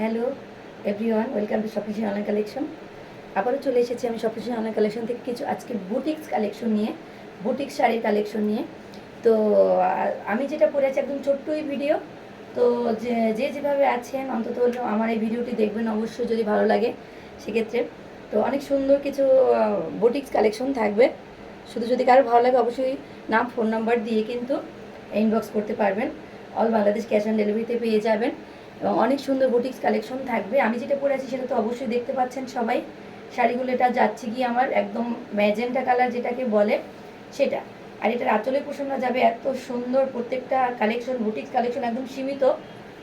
Hello everyone, welcome to Swapnashree online collection. আবারও চলে এসেছি আমি স্বপ্নশ্রী অনলাইন কালেকশন থেকে কিছু আজকে বুটিক্স কালেকশন নিয়ে, বুটিক্স শাড়ির কালেকশন নিয়ে। তো আমি যেটা পরে আছি একদম ছোট্টই ভিডিও। তো যে যেভাবে আছেন অন্তত আমার এই ভিডিওটি দেখবেন অবশ্যই, যদি ভালো লাগে সেক্ষেত্রে। তো অনেক সুন্দর কিছু বুটিক্স কালেকশন থাকবে। শুধু যদি কারো ভালো লাগে অবশ্যই নাম ফোন নাম্বার দিয়ে কিন্তু ইনবক্স করতে পারবেন। অল বাংলাদেশ ক্যাশ অন ডেলিভারিতে পেয়ে যাবেন এবং অনেক সুন্দর বুটিক্স কালেকশন থাকবে। আমি যেটা পরে আছি সেটা তো অবশ্যই দেখতে পাচ্ছেন সবাই। শাড়িগুলো এটা যাচ্ছে কি আমার একদম ম্যাজেন্টা কালার যেটাকে বলে সেটা। আর এটার আঁচলের পোষণটা যাবে এত সুন্দর, প্রত্যেকটা কালেকশন বুটিক্স কালেকশন একদম সীমিত।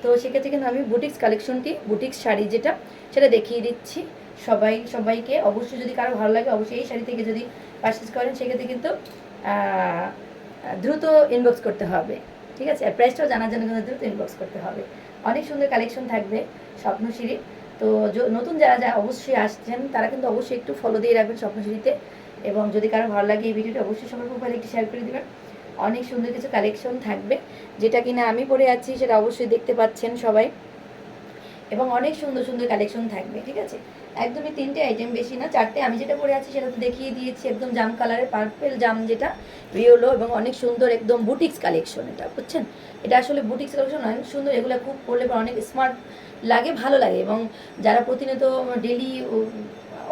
তো সেক্ষেত্রে কিন্তু আমি বুটিক্স কালেকশনটি, বুটিক্স শাড়ি যেটা সেটা দেখিয়ে দিচ্ছি সবাইকে। অবশ্যই যদি কারো ভালো লাগে অবশ্যই এই শাড়ি থেকে যদি পারচেস করেন সেক্ষেত্রে কিন্তু দ্রুত ইনবক্স করতে হবে, ঠিক আছে? আর প্রাইসটাও জানার জন্য কিন্তু দ্রুত ইনবক্স করতে হবে। অনেক সুন্দর কালেকশন থাকবে স্বপ্নশ্রী। তো নতুন যারা অবশ্যই আসছেন তারা কিন্তু অবশ্যই একটু ফলো দিয়ে রাখবেন স্বপ্নশ্রীতে। এবং যদি কারো ভালো লাগে এই ভিডিওটা অবশ্যই সবার প্রোফাইলে একটু শেয়ার করে দেবেন। অনেক সুন্দর কিছু কালেকশন থাকবে, যেটা কিনা আমি পরে আছি সেটা অবশ্যই দেখতে পাচ্ছেন সবাই। এবং অনেক সুন্দর সুন্দর কালেকশন থাকবে, ঠিক আছে? একদমই 3টে আইটেম, বেশি না 4টে। আমি যেটা পরে আছি সেটা তো দেখিয়ে দিয়েছি, একদম জাম কালারের পার্পেল জাম যেটা রিওলো, এবং অনেক সুন্দর একদম বুটিক্স কালেকশন। এটা বুঝছেন, এটা আসলে বুটিক্স কালেকশন অনেক সুন্দর। এগুলো খুব পরলে অনেক স্মার্ট লাগে, ভালো লাগে। এবং যারা প্রতিনিয়ত ডেলি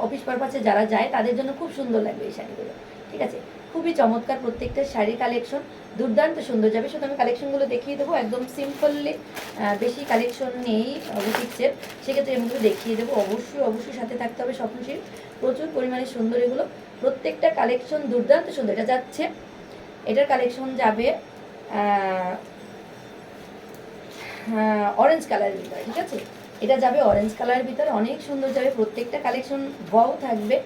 অফিস পারপাসে যারা যায় তাদের জন্য খুব সুন্দর লাগবে এই শাড়িগুলো, ঠিক আছে? খুবই চমৎকার প্রত্যেকটা শাড়ির কালেকশন, দুর্দান্ত সুন্দর যাবে। শুধু আমি কালেকশনগুলো দেখিয়ে দেবো একদম সিম্পললি, বেশি কালেকশন নেই বুটিক্সের, সেক্ষেত্রে এগুলো দেখিয়ে দেবো। অবশ্যই সাথে থাকতে হবে স্বপ্নশীল। প্রচুর পরিমাণে সুন্দর এগুলো, প্রত্যেকটা কালেকশন দুর্দান্ত সুন্দর। এটা যাচ্ছে, এটার কালেকশন যাবে অরেঞ্জ কালারের ভিতরে, ঠিক আছে? এটা যাবে অরেঞ্জ কালারের ভিতরে, অনেক সুন্দর যাবে প্রত্যেকটা কালেকশন। বও থাকবে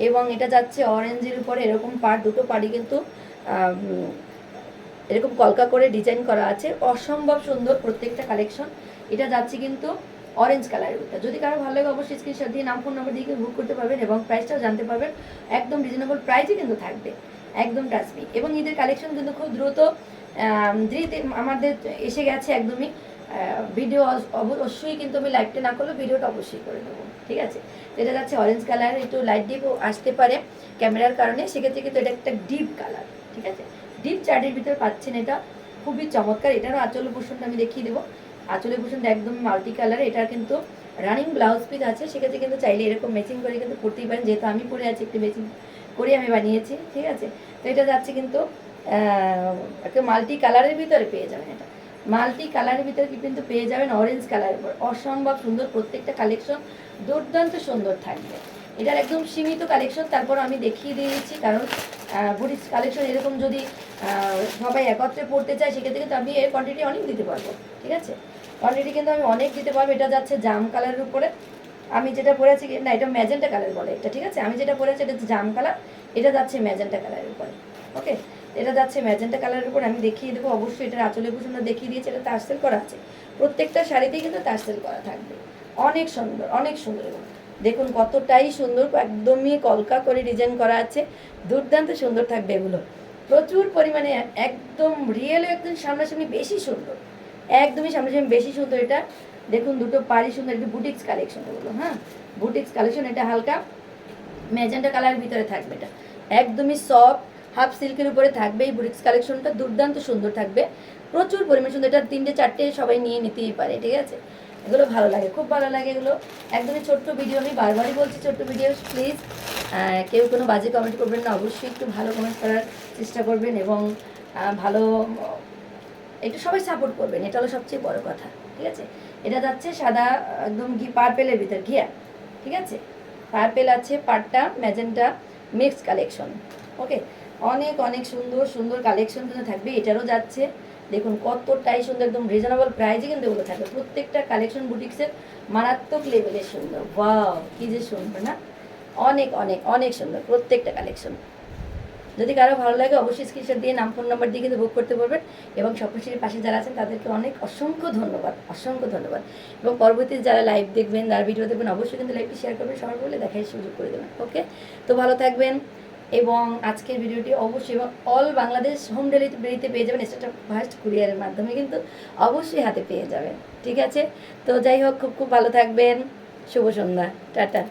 এবং এটা যাচ্ছে অরেঞ্জের উপরে এরকম পাড়, দুটো পাড়ি কিন্তু এরকম কলকা করে ডিজাইন করা আছে, অসম্ভব সুন্দর প্রত্যেকটা কালেকশন। এটা যাচ্ছে কিন্তু অরেঞ্জ কালারের ভিতরে। যদি কারো ভালো লাগে অবশ্যই স্ক্রিনশট দিয়ে নাম ফোন নাম্বার দিয়ে বুক করতে পারবেন এবং প্রাইসটাও জানতে পারবেন। একদম রিজনেবল প্রাইসে কিন্তু থাকবে, একদম টাচমি। এবং ঈদের কালেকশন কিন্তু খুব দ্রুত আমাদের এসে গেছে একদমই। ভিডিও অবশ্যই কিন্তু আমি লাইভটা না করলেও ভিডিওটা অবশ্যই করে দেবো, ঠিক আছে? এটা যাচ্ছে অরেঞ্জ কালার, একটু লাইট ডিপ আসতে পারে ক্যামেরার কারণে, সেক্ষেত্রে কিন্তু এটা একটা ডিপ কালার, ঠিক আছে? ডিপ চার্টের ভিতরে পাচ্ছেন, এটা খুবই চমৎকার। এটারও আঁচলের পোষণটা আমি দেখিয়ে দেবো। আঁচলের পোষণটা একদম মাল্টি কালার। এটার কিন্তু রানিং ব্লাউজ পিস আছে, সেক্ষেত্রে কিন্তু চাইলে এরকম ম্যাচিং করে কিন্তু পরতেই পারেন, যেহেতু আমি পরে আছি একটু ম্যাচিং করে আমি বানিয়েছি, ঠিক আছে? তো এটা যাচ্ছে কিন্তু একটা মাল্টি কালারের ভিতরে পেয়ে যাবেন। এটা মাল্টি কালারের ভিতরে কিন্তু পেয়ে যাবেন অরেঞ্জ কালারের উপর। অসম্ভব সুন্দর প্রত্যেকটা কালেকশন, দুর্দান্ত সুন্দর থাকবে। এটার একদম সীমিত কালেকশন, তারপর আমি দেখিয়ে দিয়েছি, কারণ বুটিক্স কালেকশন এরকম যদি সবাই একত্রে পড়তে চায় সেক্ষেত্রে কিন্তু আমি এর কোয়ান্টিটি অনেক দিতে পারবো, ঠিক আছে? কোয়ান্টিটি কিন্তু আমি অনেক দিতে পারবো। এটা যাচ্ছে জাম কালারের উপরে। আমি যেটা পরেছি না, এটা ম্যাজেন্টা কালার বলে এটা, ঠিক আছে? আমি যেটা পরেছি এটা জাম কালার, এটা যাচ্ছে ম্যাজেন্টা কালারের উপরে। ওকে, এটা যাচ্ছে ম্যাজেন্টা কালারের উপর। আমি দেখিয়ে দেবো অবশ্যই। এটার আঁচলের পোষণটা দেখিয়ে দিয়েছি, এটা তারসেল করা আছে। প্রত্যেকটা শাড়িতেই কিন্তু তারসেল করা থাকবে। অনেক সুন্দর, অনেক সুন্দর। এবং দেখুন কতটাই সুন্দর, একদমই কলকা করে ডিজাইন করা আছে, দুর্দান্ত সুন্দর থাকবে এগুলো। প্রচুর পরিমাণে একদম রিয়েল, একদম সামনাসামনি বেশি সুন্দর, একদমই সামনাসামনি বেশি সুন্দর। এটা দেখুন দুটো পাড়ি সুন্দর, একটু বুটিক্স কালেকশন এগুলো। হ্যাঁ, বুটিক্স কালেকশন। এটা হালকা ম্যাজেন্টা কালারের ভিতরে থাকবে। এটা একদমই সফট হাফ সিল্কের উপরে থাকবে। এই বুটিক্স কালেকশনটা দুর্দান্ত সুন্দর থাকবে, প্রচুর পরিমাণ সুন্দর। এটা 3টে 4টে সবাই নিয়ে নিতেই পারে, ঠিক আছে? এগুলো ভালো লাগে, খুব ভালো লাগে এগুলো। একদমই ছোট্ট ভিডিও, আমি বারবারই বলছি ছোট্ট ভিডিও। প্লিজ কেউ কোনো বাজে কমেন্ট করবেন না, অবশ্যই একটু ভালো কমেন্ট করার চেষ্টা করবেন এবং ভালো একটু সবাই সাপোর্ট করবেন, এটা হলো সবচেয়ে বড় কথা, ঠিক আছে? এটা যাচ্ছে সাদা একদম পার্পেলের ভিতর ঘিয়া, ঠিক আছে? পার্পেল আছে, পাটটা ম্যাজেন্টা মিক্স কালেকশন। ওকে, অনেক অনেক সুন্দর সুন্দর কালেকশন কিন্তু থাকবে। এটারও যাচ্ছে দেখুন কতটাই সুন্দর, একদম রিজনেবল প্রাইসে কিন্তু এগুলো থাকবে। প্রত্যেকটা কালেকশন বুটিক্সের মারাত্মক লেভেলের সুন্দর। ওয়াও, কি যে সুন্দর না! অনেক অনেক অনেক সুন্দর প্রত্যেকটা কালেকশন। যদি কারো ভালো লাগে অবশ্যই স্ক্রিনশট দিয়ে নাম ফোন নাম্বার দিয়ে কিন্তু বুক করতে পারবেন। এবং স্বপ্নশ্রীর পাশে যারা আছেন তাদেরকে অনেক অসংখ্য ধন্যবাদ, অসংখ্য ধন্যবাদ। এবং পরবর্তীতে যারা লাইভ দেখবেন, যারা ভিডিও দেখবেন অবশ্যই কিন্তু লাইভটি শেয়ার করবেন, সবার বলে দেখার সুযোগ করে দেবেন। ওকে, তো ভালো থাকবেন, এবং আজকের ভিডিওটি অবশ্যই এবং অল বাংলাদেশ হোম ডেলিভারিতে পেয়ে যাবেন, সেটা ফার্স্ট কুরিয়ারের মাধ্যমে কিন্তু অবশ্যই হাতে পেয়ে যাবেন। ঠিক আছে, তো যাই হোক, খুব খুব ভালো থাকবেন। শুভ সন্ধ্যা, টাটা।